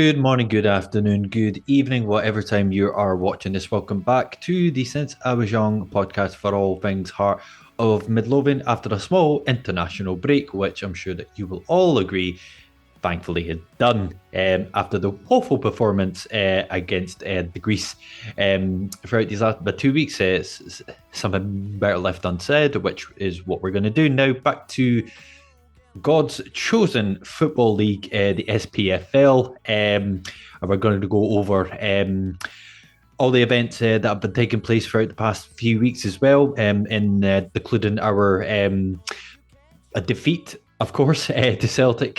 Good morning, good afternoon, good evening, whatever time you are watching this. Welcome back to the Since I Was Young podcast for all things Heart of Midlothian after a small international break, which I'm sure that you will all agree, thankfully, had done after the woeful performance against the Greece throughout these last 2 weeks. Something better left unsaid, which is what we're going to do now. Back to God's chosen football league, the SPFL. And we're going to go over all the events that have been taking place throughout the past few weeks as well, including our a defeat, of course, to Celtic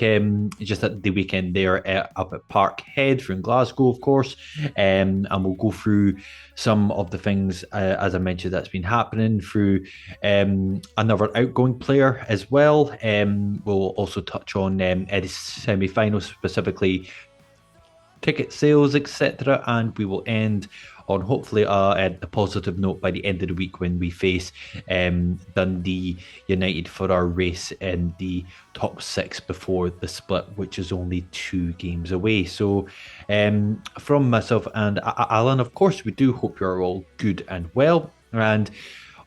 just at the weekend there up at Parkhead from Glasgow, of course. And we'll go through some of the things, as I mentioned, that's been happening through another outgoing player as well. We'll also touch on Eddie's semi final, specifically ticket sales, etc. And we will end on hopefully a positive note by the end of the week when we face Dundee United for our race in the top six before the split, which is only 2 games away. So, from myself and Alan, of course, we do hope you're all good and well. And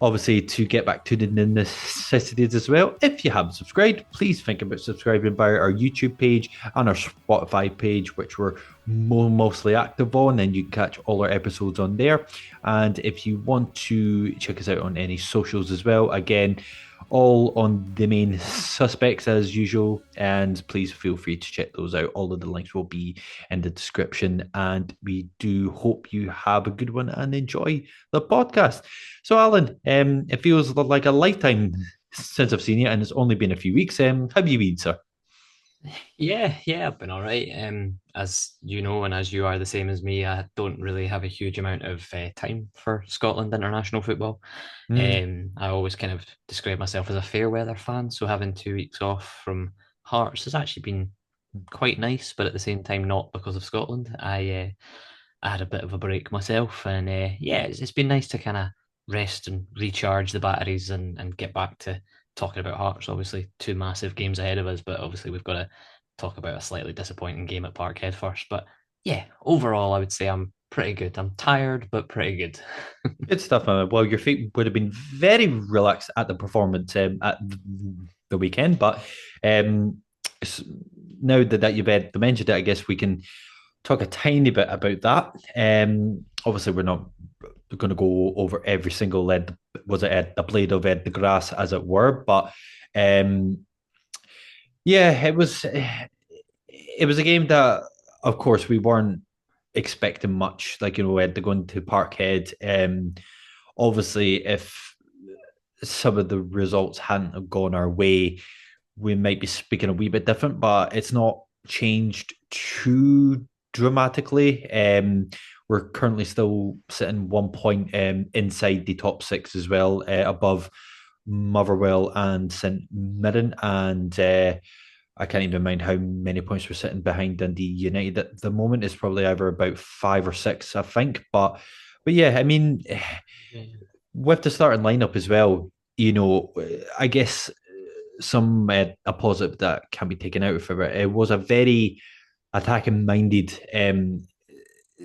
obviously, to get back to the necessities as well, if you haven't subscribed, please think about subscribing via our YouTube page and our Spotify page, which we're mostly active on, and you can catch all our episodes on there. And if you want to check us out on any socials as well, again, all on the main suspects as usual. And please feel free to check those out. All of the links will be in the description. And we do hope you have a good one and enjoy the podcast. So, Alan, it feels like a lifetime since I've seen you, and it's only been a few weeks. How have you been, sir? Yeah, I've been all right. As you know, and as you are the same as me, I don't really have a huge amount of time for Scotland international football. Mm. I always kind of describe myself as a fair weather fan, so having 2 weeks off from Hearts has actually been quite nice, but at the same time, not because of Scotland. I had a bit of a break myself, and yeah, it's been nice to kind of rest and recharge the batteries and get back to talking about Hearts. Obviously, two massive games ahead of us, but obviously we've got to talk about a slightly disappointing game at Parkhead first. But yeah, overall, I would say I'm pretty good. I'm tired, but pretty good. Good stuff. Well, your feet would have been very relaxed at the performance at the weekend, but um, now that you've mentioned it, I guess we can talk a tiny bit about that. Obviously, we're not going to go over every single lead. Was it the blade of the grass, as it were? But um, yeah, it was a game that, of course, we weren't expecting much. Like, we had to go into Parkhead. Obviously, if some of the results hadn't have gone our way, we might be speaking a wee bit different, but it's not changed too dramatically. We're currently still sitting 1 point inside the top six as well, above Motherwell and St Mirren, and I can't even mind how many points we're sitting behind Dundee United at the moment. It's probably either about 5 or 6, I think. But yeah, I mean, with the starting lineup as well, I guess some a positive that can be taken out of it. It was a very attacking minded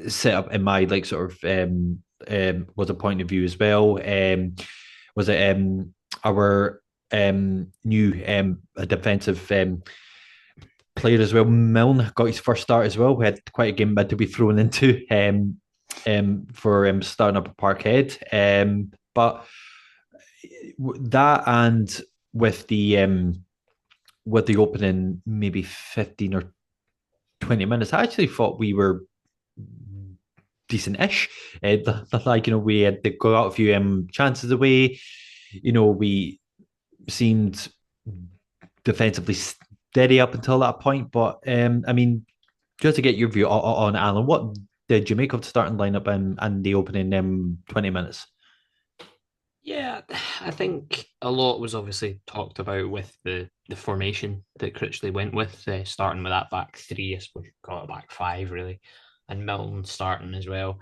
setup in my like sort of was a point of view as well. Was it our new defensive player as well? Milne got his first start as well. We had quite a game bad to be thrown into for starting up at Parkhead. But that and with the opening maybe 15 or 20 minutes, I actually thought we were decent-ish. Like, we had to go out a few chances away. We seemed defensively steady up until that point. But I mean, just to get your view on Alan, what did you make of the starting lineup and the opening 20 minutes? Yeah, I think a lot was obviously talked about with the formation that Critchley went with, starting with that back three, I suppose you call it back five, really, and Milton starting as well.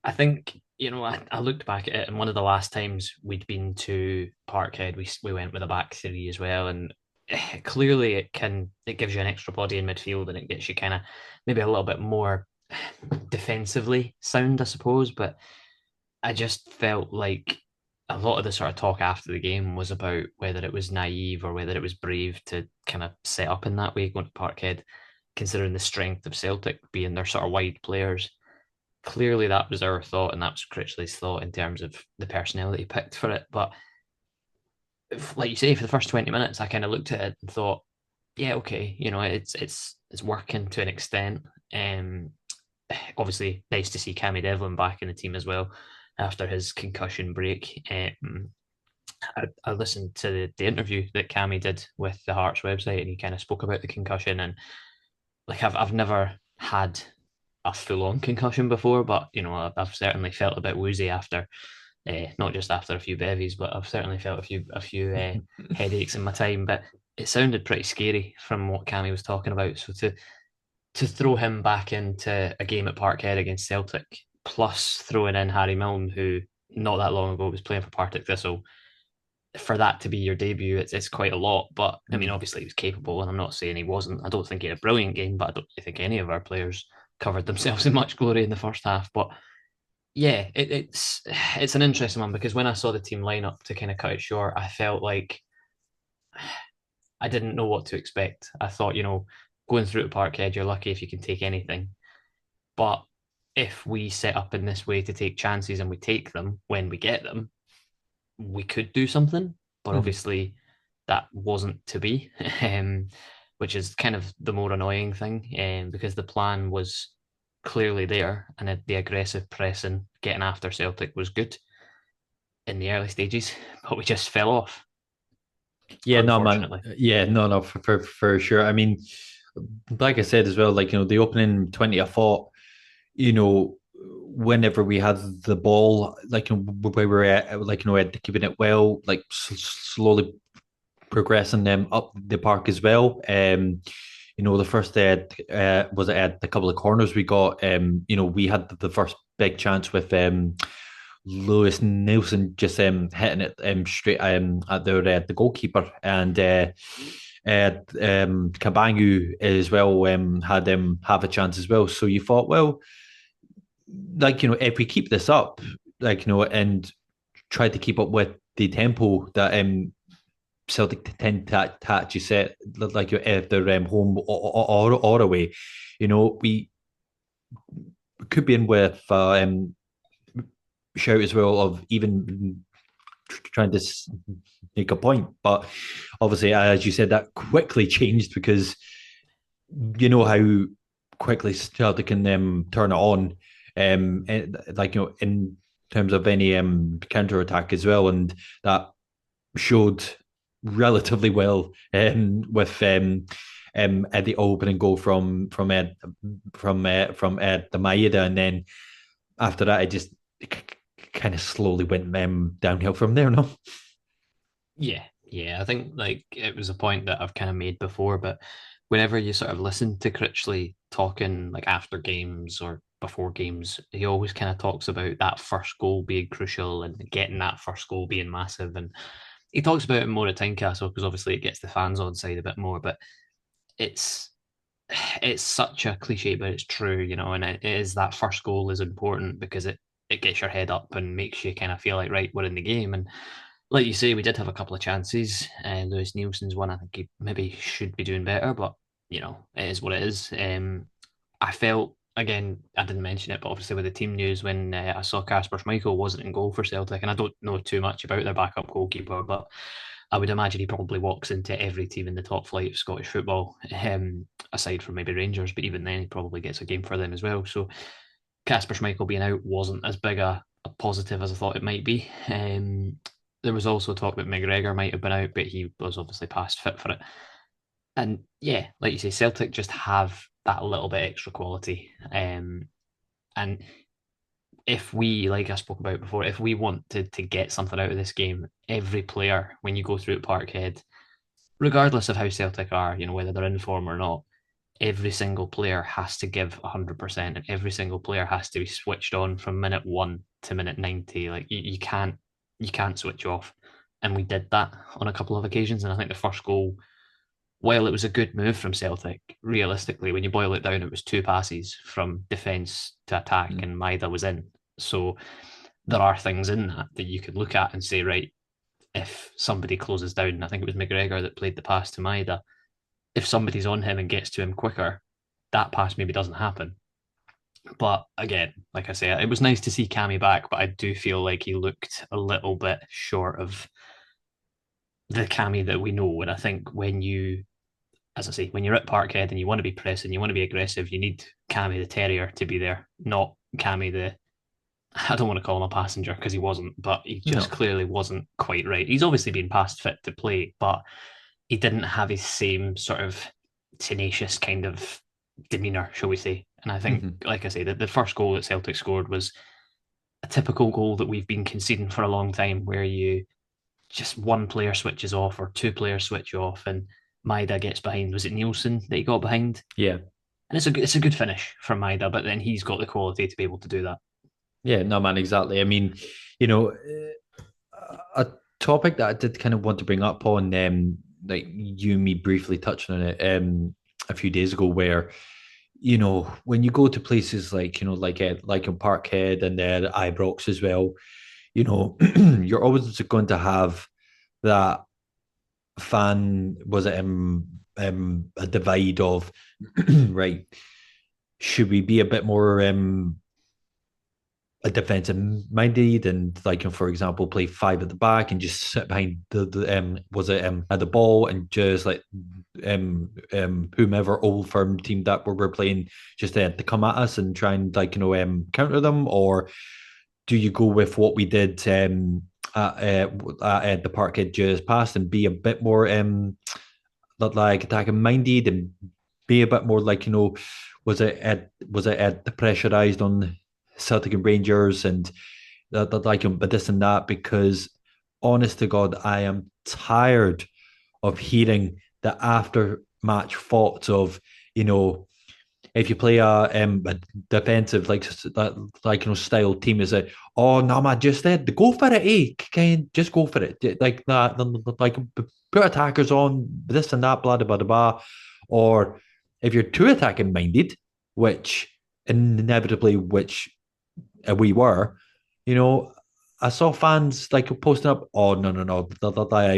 I think, I looked back at it, and one of the last times we'd been to Parkhead, we went with a back three as well. And clearly it gives you an extra body in midfield and it gets you kind of maybe a little bit more defensively sound, I suppose. But I just felt like a lot of the sort of talk after the game was about whether it was naive or whether it was brave to kind of set up in that way going to Parkhead, considering the strength of Celtic being their sort of wide players. Clearly, that was our thought, and that was Critchley's thought in terms of the personnel that he picked for it. But like you say, for the first 20 minutes, I kind of looked at it and thought, yeah, okay, it's working to an extent. Um, Obviously, nice to see Cammy Devlin back in the team as well after his concussion break. I listened to the interview that Cammy did with the Hearts website, and he kind of spoke about the concussion. And like I've never had a full on concussion before, but I've certainly felt a bit woozy after, not just after a few bevies, but I've certainly felt a few headaches in my time. But it sounded pretty scary from what Cammy was talking about. So to throw him back into a game at Parkhead against Celtic, plus throwing in Harry Milne, who not that long ago was playing for Partick Thistle, for that to be your debut, it's quite a lot. But I mean, Mm. obviously he was capable, and I'm not saying he wasn't. I don't think he had a brilliant game, but I don't think any of our players covered themselves in much glory in the first half. But yeah, it's an interesting one because when I saw the team lineup to kind of cut it short, I felt like I didn't know what to expect. I thought, going through to Parkhead, you're lucky if you can take anything. But if we set up in this way to take chances and we take them when we get them, we could do something, but Mhm. obviously that wasn't to be, um, which is kind of the more annoying thing, because the plan was clearly there and the aggressive pressing, getting after Celtic was good in the early stages, but we just fell off, Yeah, no, man. unfortunately. Yeah, no, no, for sure. I mean, like I said as well, like, the opening 20, I thought, whenever we had the ball, like, where we were at, like, keeping it well, like, slowly progressing them up the park as well. The first was at the couple of corners we got. We had the first big chance with Lewis Nielsen just hitting it straight at the goalkeeper, and Kabangu as well had have a chance as well. So you thought, well, like, if we keep this up, like, and try to keep up with the tempo that Celtic tend to actually set, like, if they're home or away, we could be in with shout as well of even trying to make a point. But obviously, as you said, that quickly changed because you know how quickly Celtic can turn it on, like, in terms of any counter attack as well, and that showed relatively well with at the opening goal from the Maeda, and then after that, it just kind of slowly went downhill from there. No. Yeah, yeah. I think like it was a point that I've kind of made before, but whenever you sort of listen to Critchley talking like after games or before games, he always kind of talks about that first goal being crucial and getting that first goal being massive. And he talks about it more at Tynecastle because obviously it gets the fans on side a bit more, but it's it's such a cliche, but it's true, and it is that first goal is important because it gets your head up and makes you kind of feel like right, we're in the game. And like you say, we did have a couple of chances. Lewis Nielsen's one, I think he maybe should be doing better, but it is what it is. I felt again, I didn't mention it, but obviously with the team news when I saw Kasper Schmeichel wasn't in goal for Celtic, and I don't know too much about their backup goalkeeper, but I would imagine he probably walks into every team in the top flight of Scottish football, aside from maybe Rangers, but even then he probably gets a game for them as well. So Kasper Schmeichel being out wasn't as big a positive as I thought it might be. There was also talk that McGregor might have been out, but he was obviously past fit for it. And yeah, like you say, Celtic just have that little bit extra quality. And if we, like I spoke about before, if we want to get something out of this game, every player, when you go through at Parkhead, regardless of how Celtic are, whether they're in form or not, every single player has to give 100%, and every single player has to be switched on from minute 1 to minute 90. Like you can't switch off, and we did that on a couple of occasions. And I think the first goal while it was a good move from Celtic, realistically, when you boil it down, it was two passes from defence to attack, Mm. and Maida was in. So there are things in that that you could look at and say, right, if somebody closes down, I think it was McGregor that played the pass to Maida. If somebody's on him and gets to him quicker, that pass maybe doesn't happen. But again, like I say, it was nice to see Cammy back, but I do feel like he looked a little bit short of the Cammy that we know. And I think when you, as I say, when you're at Parkhead and you want to be pressing, you want to be aggressive, you need Cammy the Terrier to be there, not Cammy the. I don't want to call him a passenger because he wasn't, but he just No. clearly wasn't quite right. He's obviously been past fit to play, but he didn't have his same sort of tenacious kind of demeanour, shall we say. And I think, Hmm. like I say, the first goal that Celtic scored was a typical goal that we've been conceding for a long time, where you just one player switches off or two players switch off, and Maida gets behind. Was it Nielsen that he got behind? Yeah. And it's a good finish from Maida, but then he's got the quality to be able to do that. Yeah, no, man, exactly. I mean, you know, a topic that I did kind of want to bring up on, like you and me briefly touched on it a few days ago, where when you go to places like like in Parkhead and Ibrox as well, you're always going to have that fan was it a divide of right, should we be a bit more a defensive minded and for example play five at the back and just sit behind the was it at the ball and just like whomever old firm team that we're playing just to come at us and try and counter them, or do you go with what we did at the Parkhead just past and be a bit more like attacking minded and be a bit more was it the pressurized on Celtic and Rangers and that but this and that, because honest to God, I am tired of hearing the after match thoughts of if you play a defensive style team, is it, oh no man, just go for it, can just go for it like that, like put attackers on this and that, blah blah blah blah. Or if you're too attacking minded, which inevitably which we were, you know, I saw fans posting up, oh no no no,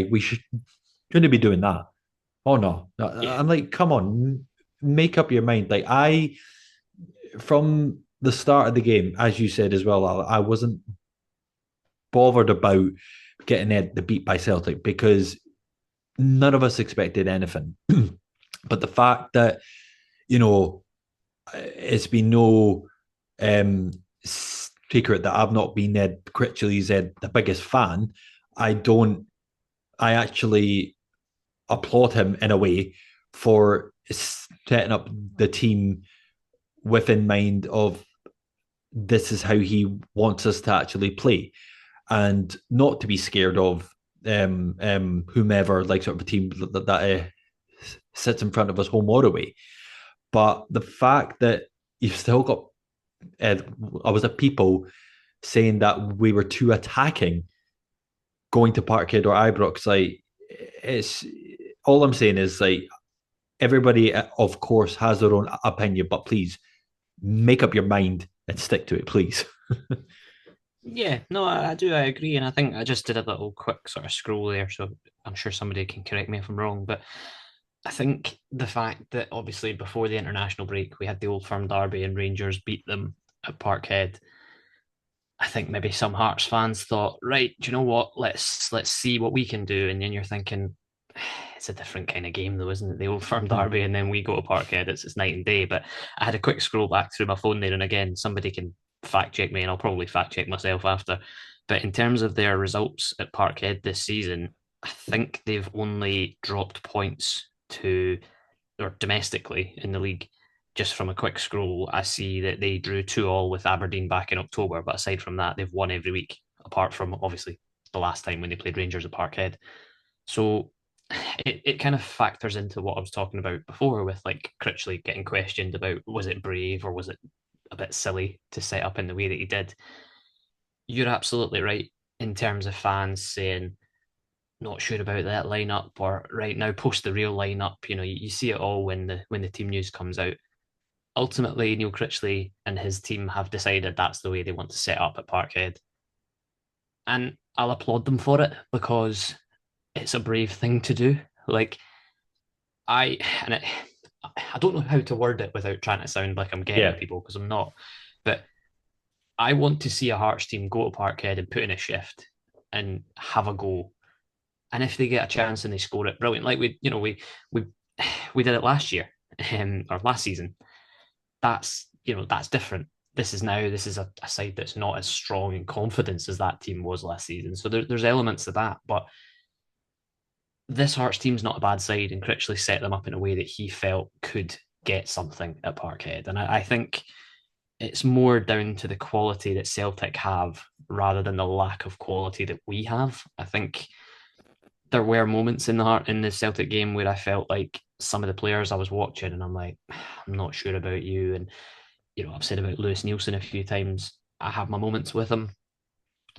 we shouldn't be doing that. Oh no, no, Yeah, I'm like, come on, make up your mind. Like from the start of the game, as you said as well, I wasn't bothered about getting the beat by Celtic because none of us expected anything. But the fact that you know it's been no secret that I've not been Ed Critchley's the biggest fan. I don't. I actually applaud him in a way for setting up the team within mind of this is how he wants us to actually play, and not to be scared of whomever sort of a team that sits in front of us home or away. But the fact that you've still got uh, I was at people saying that we were too attacking going to Parkhead or Ibrox, like it's all I'm saying is like everybody of course has their own opinion, but please make up your mind and stick to it, please. yeah, no, I do, I agree, and I think I just did a little quick sort of scroll there, so I'm sure somebody can correct me if I'm wrong, but I think the fact that obviously before the international break we had the Old Firm derby and Rangers beat them at Parkhead. I think maybe some Hearts fans thought, right, do you know what? Let's see what we can do. And then you're thinking, it's a different kind of game, though, isn't it? The Old Firm derby, and then we go to Parkhead. It's night and day. But I had a quick scroll back through my phone there, and again, somebody can fact check me, and I'll probably fact check myself after. But in terms of their results at Parkhead this season, I think they've only dropped points to or domestically in the league. Just from a quick scroll, I see that they drew 2-2 with Aberdeen back in October. But aside from that, they've won every week, apart from obviously the last time when they played Rangers at Parkhead. So it kind of factors into what I was talking about before with like Critchley getting questioned about was it brave or was it a bit silly to set up in the way that he did. You're absolutely right in terms of fans saying not sure about that lineup, or right now post the real lineup. You see it all when the team news comes out. Ultimately, Neil Critchley and his team have decided that's the way they want to set up at Parkhead, and I'll applaud them for it because it's a brave thing to do. Like I and it, I don't know how to word it without trying to sound like I'm getting Yeah. at people because I'm not. But I want to see a Hearts team go to Parkhead and put in a shift and have a go. And if they get a chance and they score it, brilliant. Like we we did it last year, or last season. That's different. This is a side that's not as strong in confidence as that team was last season. So there's elements of that, but this Hearts team's not a bad side, and Critchley set them up in a way that he felt could get something at Parkhead. And I think it's more down to the quality that Celtic have rather than the lack of quality that we have. I think there were moments in the Celtic game where I felt like some of the players I was watching, and I'm like, I'm not sure about you. And I've said about Lewis Nielsen a few times. I have my moments with him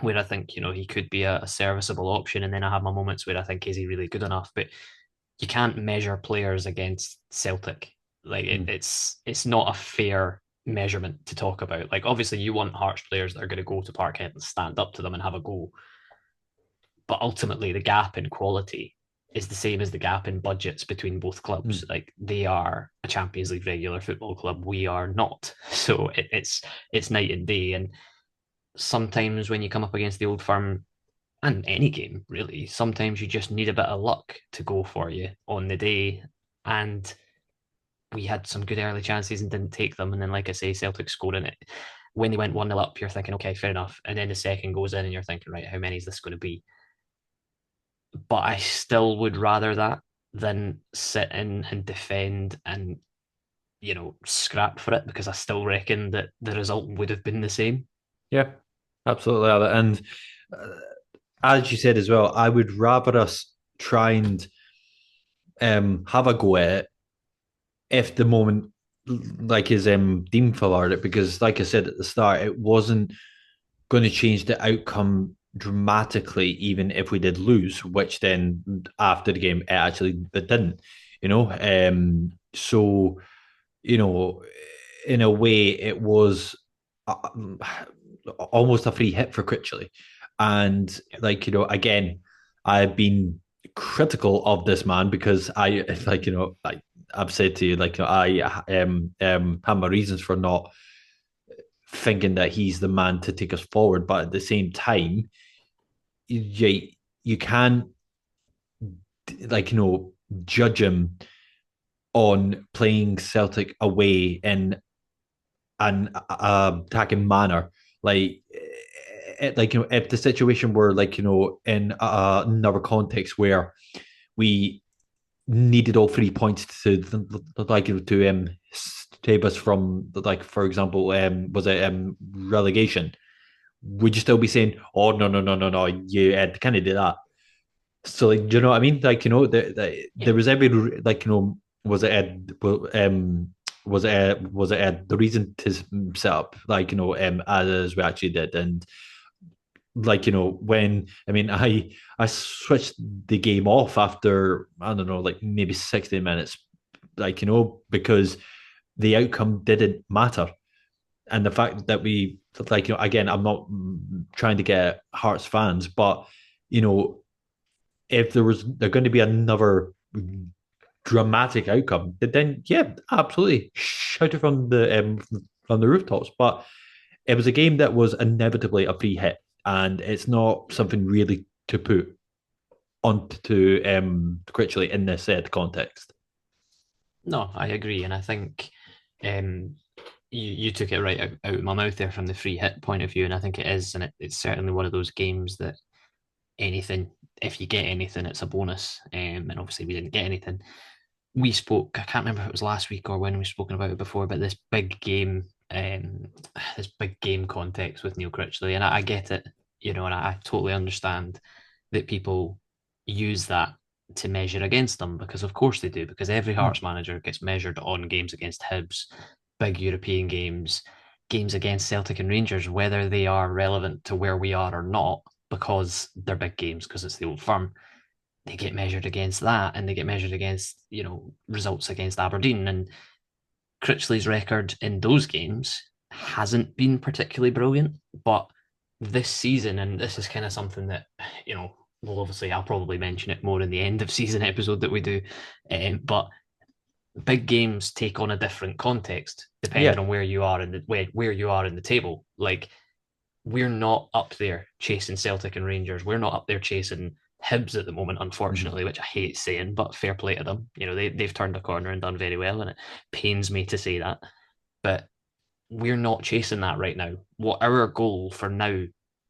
where I think he could be a serviceable option, and then I have my moments where I think is he really good enough. But you can't measure players against Celtic. Like Mm. it's not a fair measurement to talk about. Like obviously you want Hearts players that are going to go to Parkhead and stand up to them and have a go, but ultimately the gap in quality is the same as the gap in budgets between both clubs. Mm. Like they are a Champions League regular football club, we are not. So it's night and day. And sometimes when you come up against the old firm, and any game really, sometimes you just need a bit of luck to go for you on the day. And we had some good early chances and didn't take them. And then, like I say, Celtic scored in it. When they went 1-0 up, you're thinking, okay, fair enough. And then the second goes in and you're thinking, right, how many is this going to be? But I still would rather that than sit in and defend and, scrap for it, because I still reckon that the result would have been the same. Yeah, absolutely. And uh, as you said as well, I would rather us try and have a go at it if the moment like is deemed for it, because like I said at the start, it wasn't going to change the outcome dramatically, even if we did lose, which then after the game it didn't, so you know, in a way, it was uh, almost a free hit for Critchley. And like, again, I've been critical of this man because I've said to you, like, I have my reasons for not thinking that he's the man to take us forward. But at the same time, you can't, like, judge him on playing Celtic away in an attacking manner. If the situation were in another context where we needed all 3 points to save us from, like, for example, was it relegation? Would you still be saying, "Oh, no, no, no, no, no, you kind of did that"? So, like, do you know what I mean? Like, Yeah. there was every, was it the reason to set up, as we actually did. And like, when I switched the game off after, I don't know, like maybe 60 minutes, because the outcome didn't matter. And the fact that we, again, I'm not trying to get Hearts fans, but you know if there going to be another dramatic outcome, then yeah, absolutely shout it from the rooftops. But it was a game that was inevitably a free hit, and it's not something really to put onto Critchley in this said context. No, I agree. And I think um, you took it right out of my mouth there from the free hit point of view. And I think it is. And it's certainly one of those games that anything, if you get anything, it's a bonus. And obviously, we didn't get anything. We spoke, I can't remember if it was last week or when we've spoken about it before, but this big game context with Neil Critchley. And I get it, and I totally understand that people use that to measure against them, because of course they do, because every Hmm. Hearts manager gets measured on games against Hibs, big European games, games against Celtic and Rangers, whether they are relevant to where we are or not, because they're big games, because it's the old firm. they get measured against that, and they get measured against results against Aberdeen, and Critchley's record in those games hasn't been particularly brilliant. But this season, and this is kind of something that well, obviously I'll probably mention it more in the end of season episode that we do, but big games take on a different context depending Yeah. on where you are in the where you are in the table. Like, we're not up there chasing Celtic and Rangers. We're not up there chasing Hibs at the moment, Mhm. unfortunately, which I hate saying, but fair play to them. They've turned a corner and done very well, and it pains me to say that. But we're not chasing that right now. What our goal for now,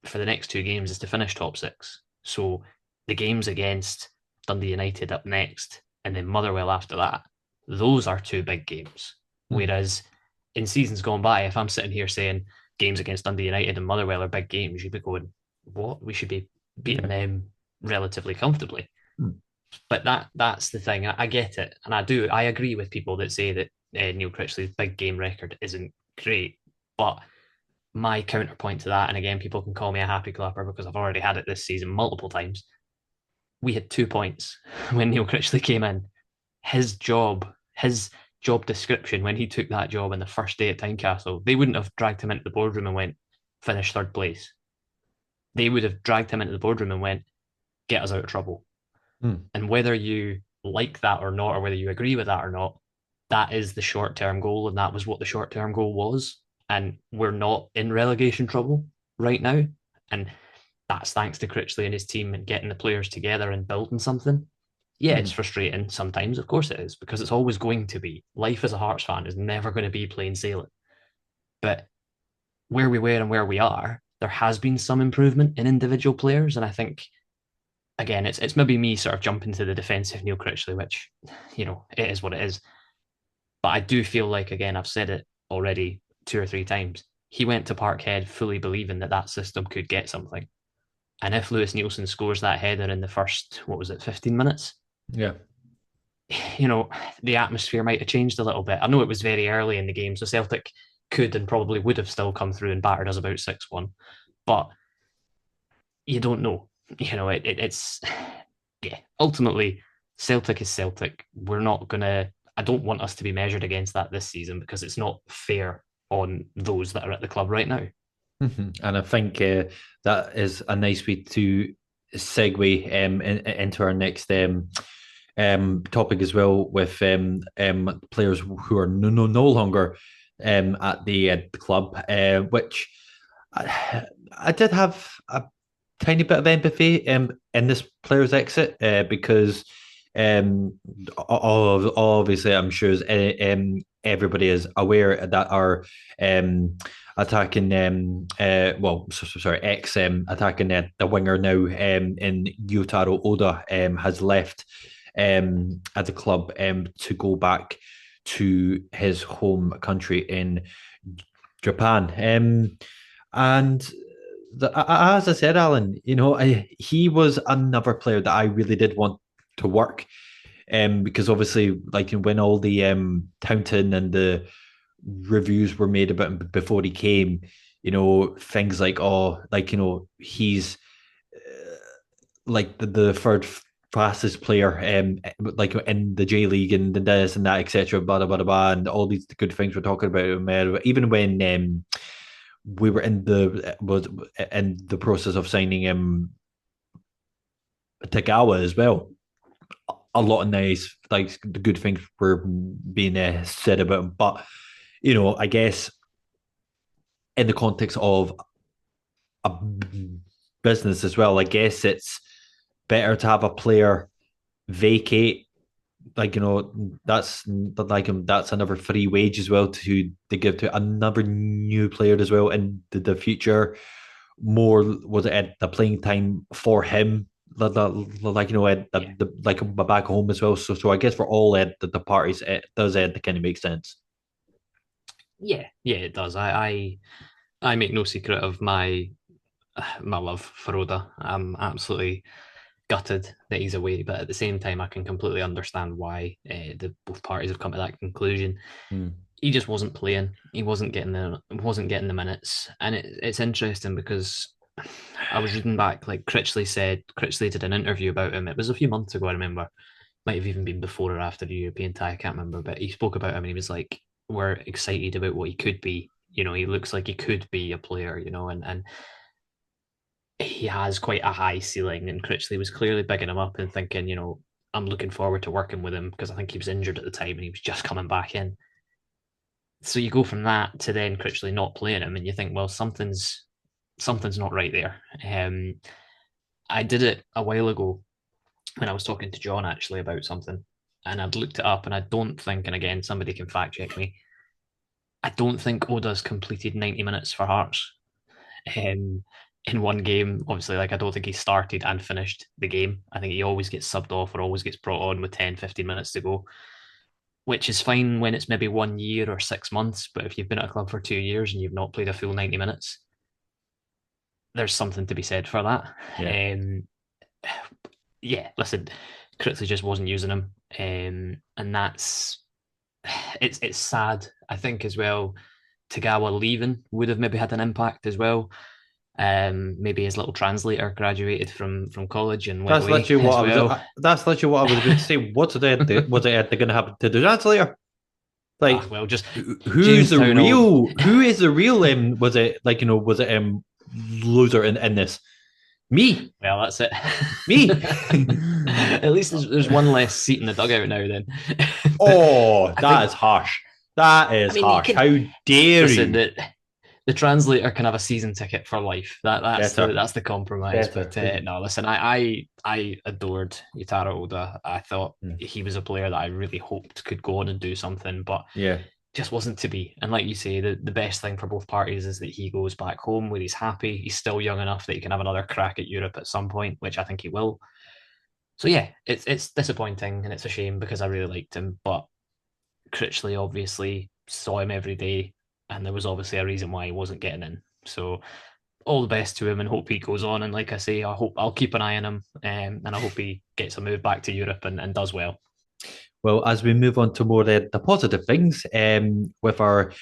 for the next two games, is to finish top six. So the games against Dundee United up next, and then Motherwell after that, those are two big games. Mhm. Whereas in seasons gone by, if I'm sitting here saying games against Dundee United and Motherwell are big games, you'd be going, "What? We should be beating Yeah. them relatively comfortably." Mm. But that's the thing. I get it, and I agree with people that say that Neil Critchley's big game record isn't great. But my counterpoint to that, and again, people can call me a happy clapper because I've already had it this season multiple times. We had 2 points when Neil Critchley came in. His job description when he took that job in the first day at Tynecastle, they wouldn't have dragged him into the boardroom and went, finish third place. They would have dragged him into the boardroom and went, get us out of trouble. Mm. And whether you like that or not, or whether you agree with that or not, that is the short term goal. And that was what the short term goal was. And we're not in relegation trouble right now. And that's thanks to Critchley and his team and getting the players together and building something. Yeah, it's Mhm. frustrating sometimes. Of course it is, because it's always going to be. Life as a Hearts fan is never going to be plain sailing. But where we were and where we are, there has been some improvement in individual players. And I think, again, it's maybe me sort of jumping to the defence of Neil Critchley, which, it is what it is. But I do feel like, again, I've said it already two or three times. He went to Parkhead fully believing that that system could get something. And if Lewis Nielsen scores that header in the first, what was it, 15 minutes, Yeah. you know, the atmosphere might have changed a little bit. I know it was very early in the game, so Celtic could and probably would have still come through and battered us about 6-1. But you don't know. It's yeah. Ultimately, Celtic is Celtic. We're not gonna. I don't want us to be measured against that this season because it's not fair on those that are at the club right now. Mhm. And I think that is a nice way to segue into our next topic as well, with players who are no longer at the club, which I did have a tiny bit of empathy in this player's exit, because um, obviously I'm sure everybody is aware that our attacking sorry, ex attacking the winger now in Yotaro Oda has left at the club to go back to his home country in Japan. And as I said, Alan, he was another player that I really did want to work. Because obviously, like when all the touting and the reviews were made about him before he came, things like, oh, like, he's like the third fastest player, like in the J League and this and that, etc. Blah blah blah blah, and all these good things we're talking about him. Even when we were in the process of signing Tagawa as well. A lot of nice, like, the good things were being said about him, but I guess in the context of a business as well, I guess it's better to have a player vacate, like, that's another free wage as well to give to another new player as well in the future. More was it at the playing time for him, like, at Yeah, like back home as well. So I guess for all the parties, it does kind of make sense. yeah, it does. I make no secret of my love for Oda. I'm absolutely gutted that he's away, but at the same time, I can completely understand why the both parties have come to that conclusion. Mm. He just wasn't playing. He wasn't getting the minutes, and it's interesting because I was reading back, like Critchley did an interview about him. It was a few months ago, I remember. Might have even been before or after the European tie, I can't remember. But he spoke about him and he was like, we're excited about what he could be. He looks like he could be a player, and he has quite a high ceiling. And Critchley was clearly bigging him up and thinking, I'm looking forward to working with him because I think he was injured at the time and he was just coming back in. So you go from that to then Critchley not playing him, and you think, well, something's not right there. I did it a while ago when I was talking to John actually about something, and I'd looked it up, and I don't think, and again, somebody can fact check me, I don't think Oda's completed 90 minutes for Hearts um, in one game. Obviously, like I don't think he started and finished the game. I think he always gets subbed off or always gets brought on with 10, 15 minutes to go, which is fine when it's maybe 1 year or 6 months. But if you've been at a club for 2 years and you've not played a full 90 minutes, there's something to be said for that. Yeah. Yeah, listen, Critchley just wasn't using him, and it's sad. I think as well, Tagawa leaving would have maybe had an impact as well. Maybe his little translator graduated from college and went That's away literally what as I was. well. That's literally what I was about to say. What's it going to happen to the translator? Like, Well, just who's the Jamestown will. real? Who is the real? Was it like was it loser in this? Me, Well, that's it. me. At least there's one less seat in the dugout now. Then Oh, I that think. is harsh. That I is mean, you harsh. can How dare listen. you? The translator can have a season ticket for life. Better, That's the compromise. better. But no, listen, I adored Yutaro Oda. I thought Mm. he was a player that I really hoped could go on and do something, but Yeah, just wasn't to be. And like you say, the best thing for both parties is that he goes back home where he's happy. He's still young enough that he can have another crack at Europe at some point, which I think he will. So yeah, it's disappointing and it's a shame because I really liked him, but Critchley obviously saw him every day, and there was obviously a reason why he wasn't getting in. So all the best to him, and hope he goes on. And like I say, I hope I'll keep an eye on him, and I hope he gets a move back to Europe and does well. well, as we move on to more the positive things, with our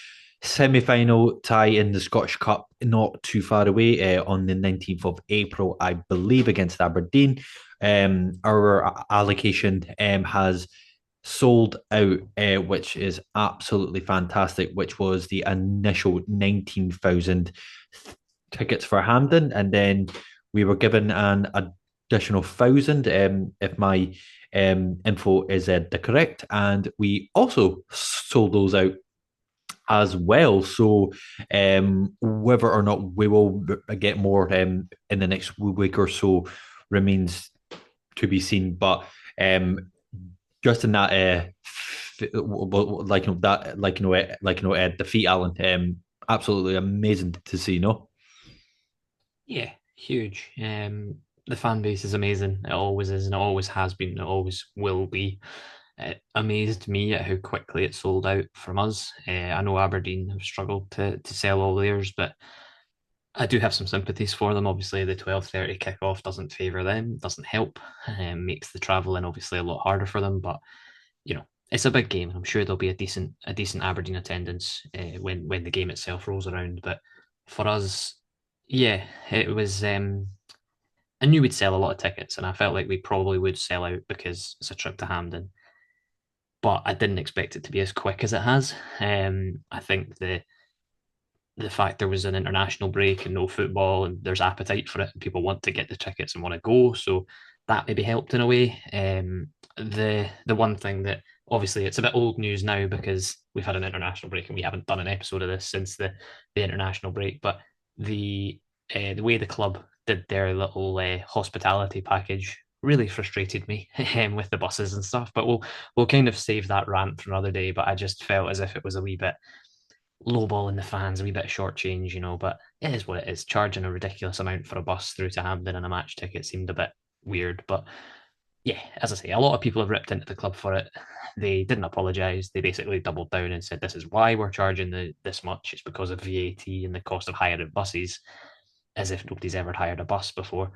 semi-final tie in the Scottish Cup not too far away on the 19th of April, I believe, against Aberdeen. Our allocation has sold out, which is absolutely fantastic, which was the initial 19,000 tickets for Hampden. And then we were given an additional 1,000, if my info is the correct. And we also sold those out as well. So whether or not we will get more in the next week or so remains to be seen. But just in that, defeat, Alan, absolutely amazing to see. No, Yeah, huge. The fan base is amazing. It always is, and it always has been. It always will be. It amazed me at how quickly it sold out from us. I know Aberdeen have struggled to sell all theirs, but I do have some sympathies for them. Obviously, the 12:30 kickoff doesn't favour them, doesn't help, makes the travelling obviously a lot harder for them. But it's a big game, and I'm sure there'll be a decent Aberdeen attendance when the game itself rolls around. But for us, yeah, it was. I knew we'd sell a lot of tickets, and I felt like we probably would sell out because it's a trip to Hampden. But I didn't expect it to be as quick as it has. I think the fact there was an international break and no football and there's appetite for it and people want to get the tickets and want to go, so that maybe helped in a way. The one thing that obviously it's a bit old news now because we've had an international break and we haven't done an episode of this since the international break, but the way the club did their little hospitality package really frustrated me with the buses and stuff. But we'll kind of save that rant for another day. But I just felt as if it was a wee bit lowballing the fans, a wee bit of short change, But it is what it is. Charging a ridiculous amount for a bus through to Hampden and a match ticket seemed a bit weird. But yeah, as I say, a lot of people have ripped into the club for it. They didn't apologise. They basically doubled down and said, "This is why we're charging this much. It's because of VAT and the cost of hiring buses," as if nobody's ever hired a bus before.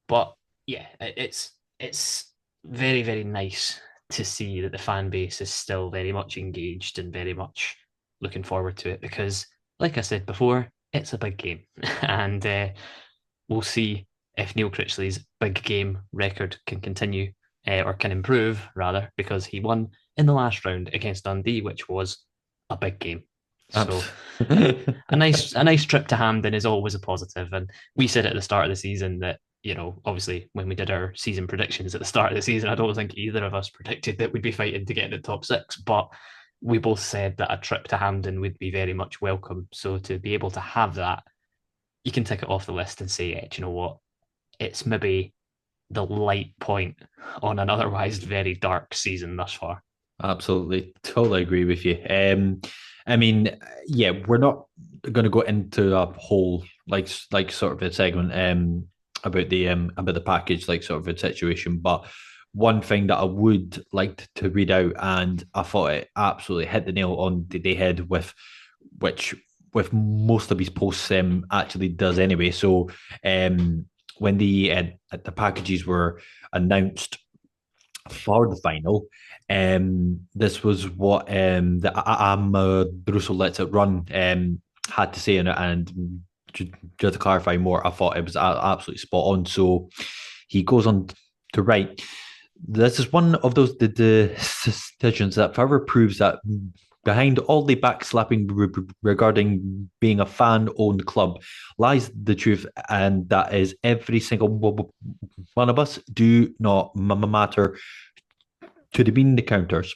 But yeah, it's very very nice to see that the fan base is still very much engaged and very much looking forward to it because, like I said before, it's a big game, and we'll see if Neil Critchley's big game record can continue, or can improve rather, because he won in the last round against Dundee, which was a big game. So a nice trip to Hampden is always a positive. And we said at the start of the season that, obviously when we did our season predictions at the start of the season, I don't think either of us predicted that we'd be fighting to get in the top six, but we both said that a trip to Hampden would be very much welcome. So to be able to have that, you can tick it off the list and say, do you know what? It's maybe the light point on an otherwise very dark season thus far. Absolutely, totally agree with you. I mean, yeah, we're not going to go into a whole like sort of a segment about the package like sort of a situation, but one thing that I would like to read out, and I thought it absolutely hit the nail on the head with which with most of his posts actually does anyway. So when the packages were announced for the final. This was what the Brussels Lets It Run had to say in it, and just to clarify more, I thought it was absolutely spot on. So he goes on to write, this is one of those decisions that further proves that behind all the backslapping regarding being a fan-owned club lies the truth, and that is every single one of us do not matter to the bean the counters.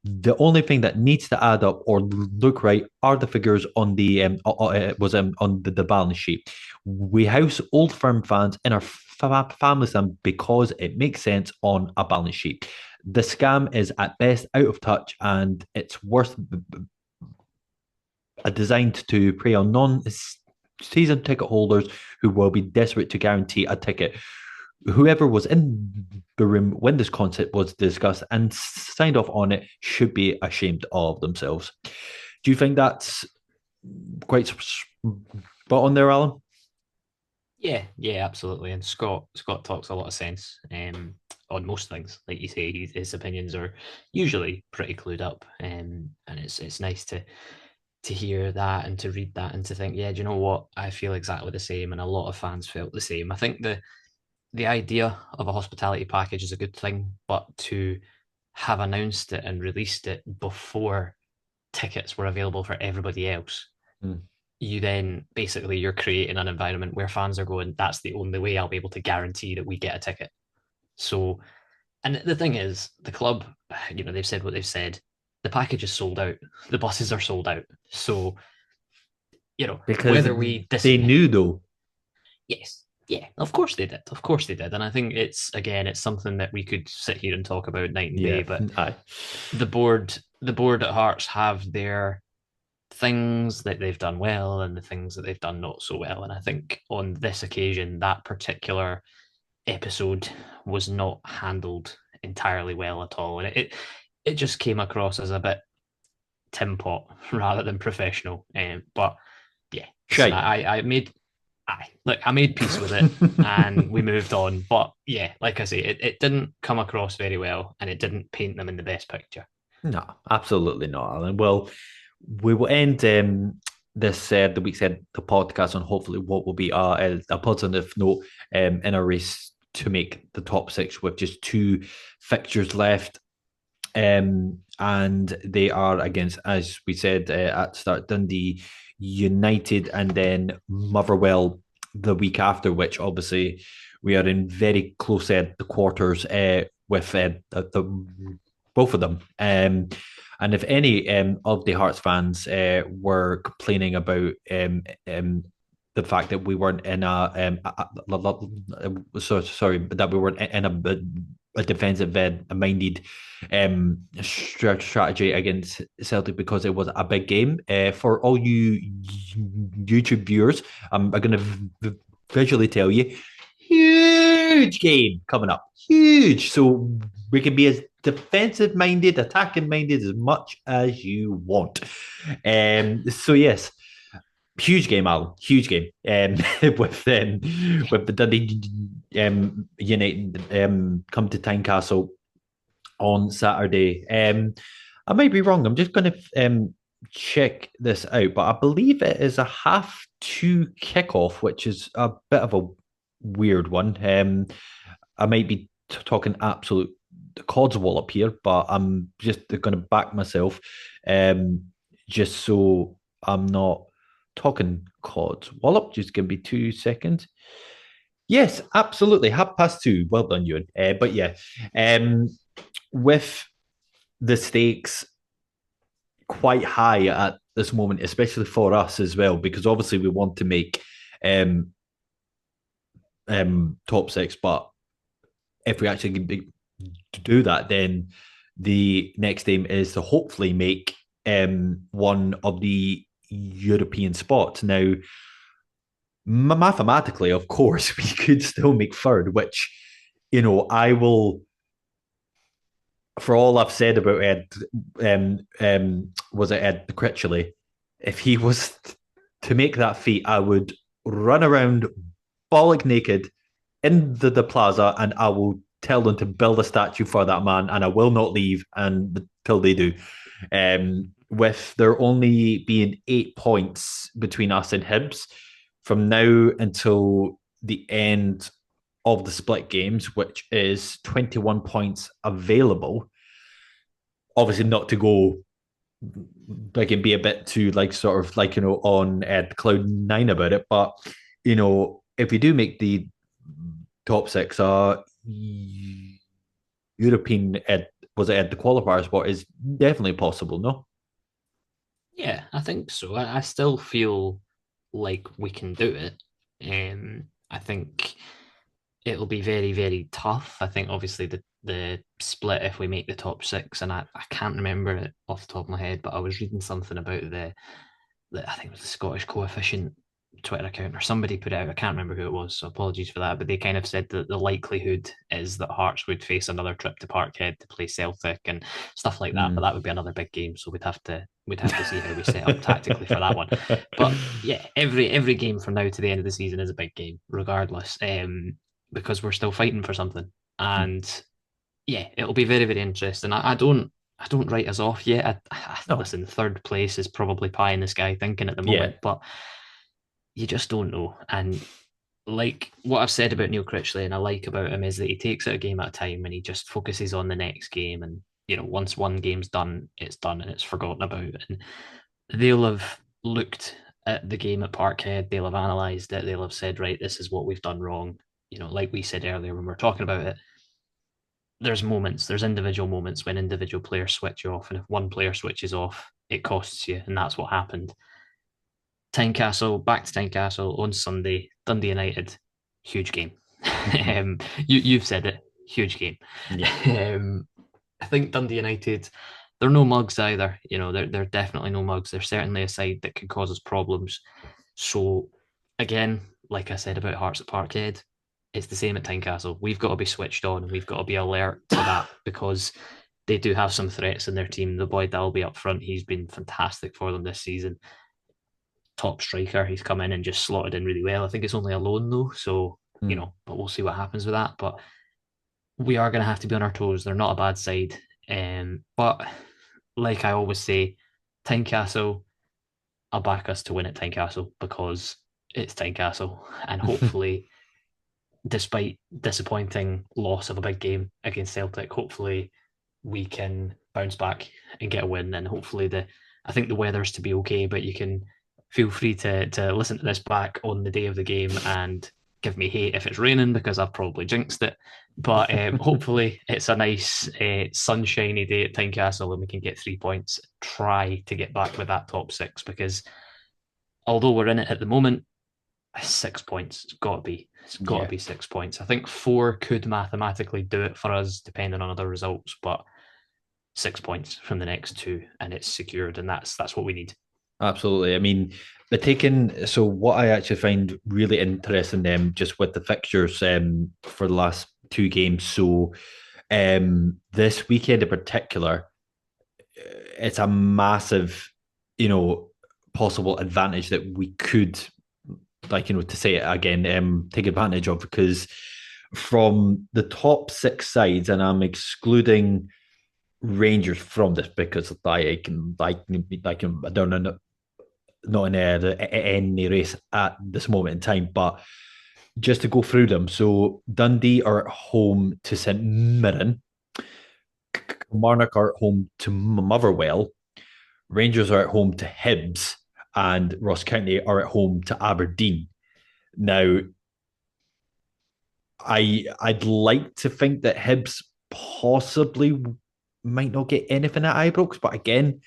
The only thing that needs to add up or look right are the figures on the balance sheet. We house old firm fans in our family stand because it makes sense on a balance sheet. The scam is at best out of touch, and it's worth designed to prey on non-season ticket holders who will be desperate to guarantee a ticket. Whoever was in the room when this concept was discussed and signed off on it should be ashamed of themselves. Do you think that's quite spot on there, Alan? Yeah, absolutely. And Scott talks a lot of sense on most things. Like you say, his opinions are usually pretty clued up, and it's nice to hear that and to read that and to think, yeah, do you know what? I feel exactly the same, and a lot of fans felt the same. I think the idea of a hospitality package is a good thing, but to have announced it and released it before tickets were available for everybody else, Mm. you then basically you're creating an environment where fans are going, that's the only way I'll be able to guarantee that we get a ticket. So, and the thing is, the club, they've said what they've said. The package is sold out. The buses are sold out. So, Because whether we they disagree, knew, though. yes, yeah, of course they did. Of course they did. And I think it's something that we could sit here and talk about night and day. Yeah, But aye. the board at Hearts have their things that they've done well and the things that they've done not so well. And I think on this occasion, that particular episode was not handled entirely well at all. And it just came across as a bit tin pot rather than professional. But yeah, listen, Shite. I made peace with it and we moved on. But yeah, like I say, it didn't come across very well and it didn't paint them in the best picture. No, absolutely not, Alan. Well, we will end this the week's end the podcast on hopefully what will be a positive note in a race to make the top six with just two fixtures left. And they are against, as we said at the start, Dundee United and then Motherwell the week after, which obviously we are in very close the quarters with both of them. And if any of the Hearts fans were complaining about the fact that we weren't in sorry, that we weren't in a defensive minded strategy against Celtic because it was a big game. For all you YouTube viewers, I'm going to visually tell you, huge game coming up, huge. So we can be as defensive minded, attacking minded as much as you want. So yes, huge game, Alan. Huge game. With the Dundee United come to Tynecastle on Saturday. I might be wrong. I'm just going to check this out, but I believe it is a half two kickoff, which is a bit of a weird one. I might be talking absolute codswallop here, but I'm just going to back myself, um, just so I'm not talking codswallop. Just give me 2 seconds. Yes, absolutely. 2:30. Well done, Ewan. But yeah, um, with the stakes quite high at this moment, especially for us as well, because obviously we want to make um, top six, but if we actually to do that, then the next aim is to hopefully make one of the European spots. Now, mathematically, of course, we could still make third, which, I will, for all I've said about Ed, was it Ed Critchley? If he was to make that feat, I would run around bollock naked in the plaza, and I will tell them to build a statue for that man, and I will not leave until they do. With there only being 8 points between us and Hibs from now until the end of the split games, which is 21 points available. Obviously, not to go like and be a bit too like sort of like on cloud nine about it, but if we do make the top six, European was it the qualifier spot is definitely possible. No, Yeah, I think so. I still feel like we can do it. I think it'll be very, very tough. I think obviously the split if we make the top six, and I can't remember it off the top of my head, but I was reading something about the I think it was the Scottish coefficient Twitter account or somebody put it out. I can't remember who it was, so apologies for that. But they kind of said that the likelihood is that Hearts would face another trip to Parkhead to play Celtic and stuff like that. But that would be another big game, so we'd have to see how we set up tactically for that one. But yeah, every game from now to the end of the season is a big game, regardless, because we're still fighting for something. And yeah, it'll be very, very interesting. I don't write us off yet. no, Listen, third place is probably pie in the sky thinking at the yeah, moment, but you just don't know. And like what I've said about Neil Critchley and I like about him is that he takes it a game at a time and he just focuses on the next game. And, once one game's done, it's done and it's forgotten about. And they'll have looked at the game at Parkhead, they'll have analysed it, they'll have said, right, this is what we've done wrong. Like we said earlier when we were talking about it, there's individual moments when individual players switch off, and if one player switches off, it costs you, and that's what happened. Back to Tynecastle on Sunday, Dundee United, huge game. You've said it, huge game. yeah, I think Dundee United, they're no mugs either. They're definitely no mugs. They're certainly a side that can cause us problems. So again, like I said about Hearts at Parkhead, it's the same at Tynecastle. We've got to be switched on and we've got to be alert to that because they do have some threats in their team. The boy Dalby up front, he's been fantastic for them this season. Top striker, he's come in and just slotted in really well. I think it's only a loan though, so mm, but we'll see what happens with that. But we are going to have to be on our toes. They're not a bad side, but like I always say, Tynecastle, I'll back us to win at Tynecastle because it's Tynecastle, and hopefully despite disappointing loss of a big game against Celtic, hopefully we can bounce back and get a win. And hopefully I think the weather's to be okay, but you can feel free to listen to this back on the day of the game and give me hate if it's raining because I've probably jinxed it. But hopefully it's a nice sunshiny day at Tynecastle and we can get 3 points. Try to get back with that top six because although we're in it at the moment, 6 points. It's got to be. It's got to yeah. be 6 points. I think four could mathematically do it for us, depending on other results. But 6 points from the next two, and it's secured, and that's what we need. Absolutely. I mean, the taking. So, what I actually find really interesting, just with the fixtures, for the last two games. So, this weekend in particular, it's a massive, you know, possible advantage that we could, like, to say it again, take advantage of because from the top six sides, and I'm excluding Rangers from this because I don't know, not in any race at this moment in time, but just to go through them. So Dundee are at home to St Mirren, Kilmarnock are at home to Motherwell, Rangers are at home to Hibs, and Ross County are at home to Aberdeen. Now, I'd like to think that Hibs possibly might not get anything at Ibrox, but again,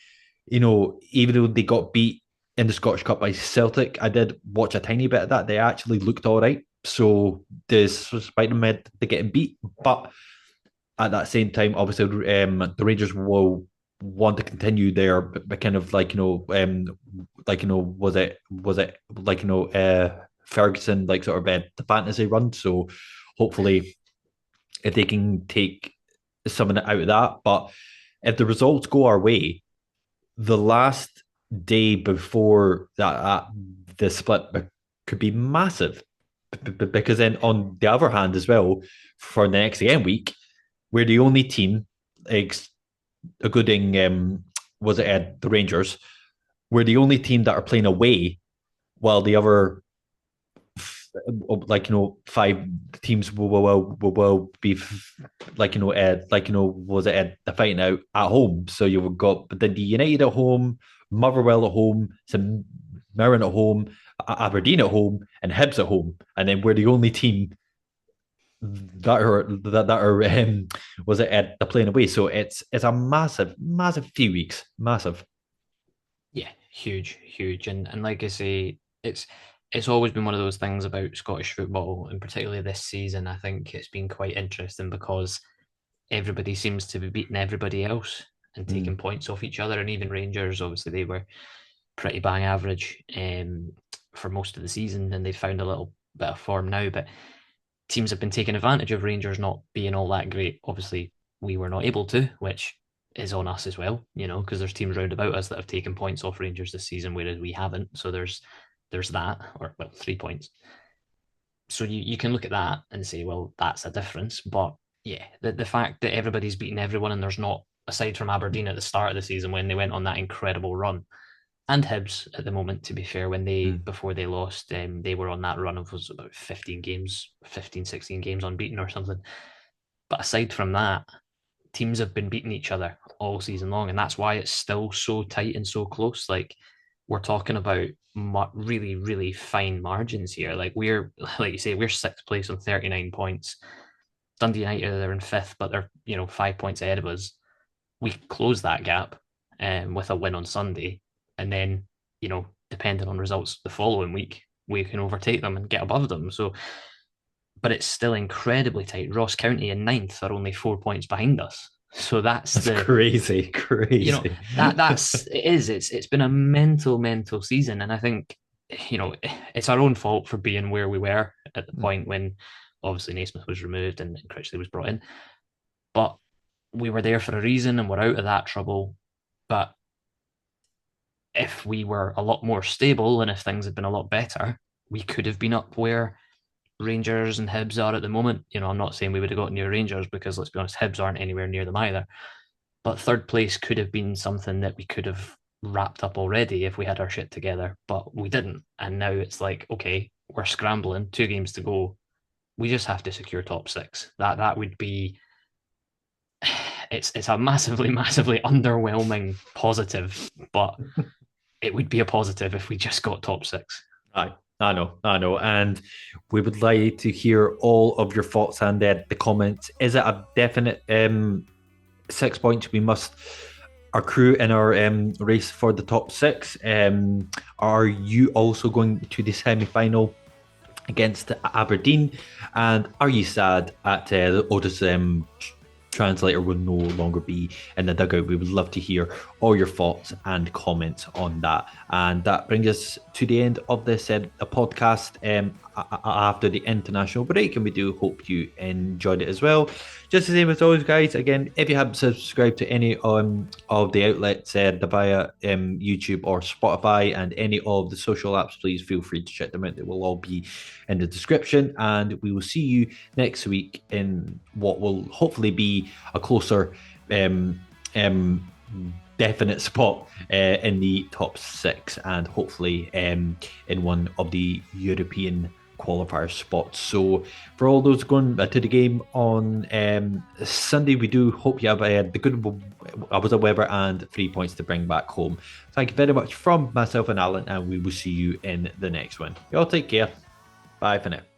even though they got beat in the Scottish Cup by Celtic, I did watch a tiny bit of that. They actually looked all right. So, despite them they getting beat, but at that same time, obviously, the Rangers will want to continue their kind of was it Ferguson like sort of the fantasy run. So hopefully, if they can take something out of that, but if the results go our way, the last day before that the split could be massive because then on the other hand as well for the next game week we're the only team, including was it the Rangers? We're the only team that are playing away, while the other, five teams will be was it the fighting out at home? So you've got the United at home, Motherwell at home, some Mirren at home, Aberdeen at home, and Hibs at home, and then we're the only team that are was it at the playing away. So it's a massive few weeks, massive. Yeah, huge, huge. And like I say, it's always been one of those things about Scottish football, and particularly this season, I think it's been quite interesting because everybody seems to be beating everybody else and taking Mm. points off each other. And even Rangers, obviously, they were pretty bang average for most of the season, and they've found a little bit of form now. But teams have been taking advantage of Rangers not being all that great. Obviously, we were not able to, which is on us as well, because there's teams round about us that have taken points off Rangers this season, whereas we haven't. So there's that, or well, 3 points. So you can look at that and say, well, that's a difference. But yeah, the fact that everybody's beating everyone and there's not, aside from Aberdeen at the start of the season when they went on that incredible run, and Hibs at the moment, to be fair, when Mm. before they lost, they were on that run of was about 16 games unbeaten or something. But aside from that, teams have been beating each other all season long, and that's why it's still so tight and so close. Like we're talking about really, really fine margins here. Like we're, like you say, we're sixth place on 39 points. Dundee United are in fifth, but they're 5 points ahead of us. We close that gap with a win on Sunday, and then depending on results the following week, we can overtake them and get above them. So, but it's still incredibly tight. Ross County in ninth are only 4 points behind us. So that's That's crazy, crazy. that's it is. It's been a mental season, and I think it's our own fault for being where we were at the point when obviously Naismith was removed and Critchley was brought in. But we were there for a reason and we're out of that trouble. But if we were a lot more stable and if things had been a lot better, we could have been up where Rangers and Hibs are at the moment. I'm not saying we would have got near Rangers because let's be honest, Hibs aren't anywhere near them either. But third place could have been something that we could have wrapped up already if we had our shit together, but we didn't. And now it's like, okay, we're scrambling, 2 games to go. We just have to secure top six. That would be it's a massively underwhelming positive, but it would be a positive if we just got top six. I know, and we would like to hear all of your thoughts and the comments. Is it a definite 6 points we must accrue in our race for the top six? Are you also going to the semi-final against Aberdeen? And are you sad at Otis translator will no longer be in the dugout? We would love to hear all your thoughts and comments on that. And that brings us to the end of this podcast after the international break, and we do hope you enjoyed it as well. Just the same as always, guys, again, if you haven't subscribed to any of the outlets via YouTube or Spotify and any of the social apps, please feel free to check them out. They will all be in the description, and we will see you next week in what will hopefully be a closer definite spot in the top six, and hopefully in one of the European qualifier spots. So for all those going to the game on Sunday, we do hope you have the good weather and 3 points to bring back home. Thank you very much from myself and Alan, and we will see you in the next one. You all take care. Bye for now.